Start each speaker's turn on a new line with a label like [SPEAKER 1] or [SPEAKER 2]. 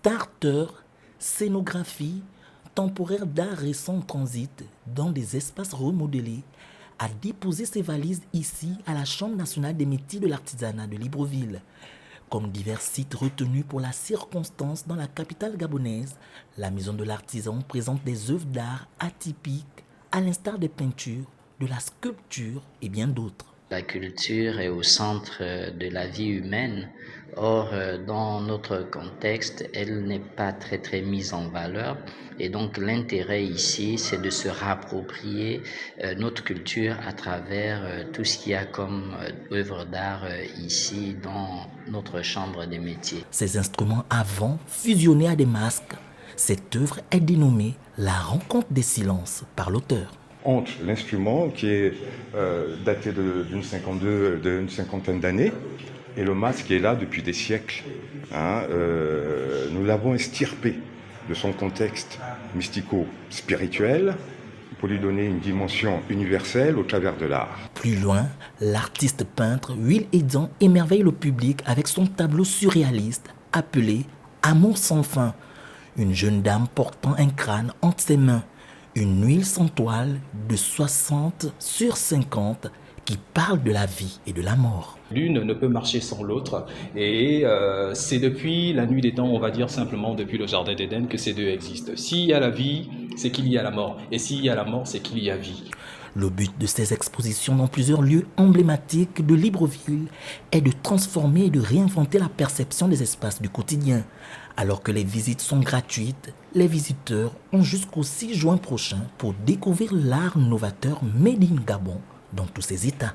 [SPEAKER 1] starter, scénographie, temporaire d'art récent en transit dans des espaces remodelés, a déposé ses valises ici à la Chambre nationale des métiers de l'artisanat de Libreville. Comme divers sites retenus pour la circonstance dans la capitale gabonaise, la Maison de l'Artisan présente des œuvres d'art atypiques, à l'instar des peintures, de la sculpture et bien d'autres.
[SPEAKER 2] La culture est au centre de la vie humaine. Or, dans notre contexte, elle n'est pas très mise en valeur. Et donc, l'intérêt ici, c'est de se rapproprier notre culture à travers tout ce qu'il y a comme œuvre d'art ici dans notre chambre des métiers.
[SPEAKER 1] Ces instruments avant fusionnés à des masques, cette œuvre est dénommée La rencontre des silences par l'auteur.
[SPEAKER 3] Entre l'instrument qui est daté d'une cinquantaine d'années et le masque qui est là depuis des siècles. Nous l'avons extirpé de son contexte mystico-spirituel pour lui donner une dimension universelle au travers de l'art.
[SPEAKER 1] Plus loin, l'artiste peintre Will Edan émerveille le public avec son tableau surréaliste appelé Amour sans fin. Une jeune dame portant un crâne entre ses mains. Une huile sans toile de 60 sur 50 qui parle de la vie et de la mort.
[SPEAKER 4] L'une ne peut marcher sans l'autre et c'est depuis la nuit des temps, on va dire simplement depuis le jardin d'Éden que ces deux existent. S'il y a la vie, c'est qu'il y a la mort et s'il y a la mort, c'est qu'il y a vie.
[SPEAKER 1] Le but de ces expositions dans plusieurs lieux emblématiques de Libreville est de transformer et de réinventer la perception des espaces du quotidien. Alors que les visites sont gratuites, les visiteurs ont jusqu'au 6 juin prochain pour découvrir l'art novateur Made in Gabon dans tous ses états.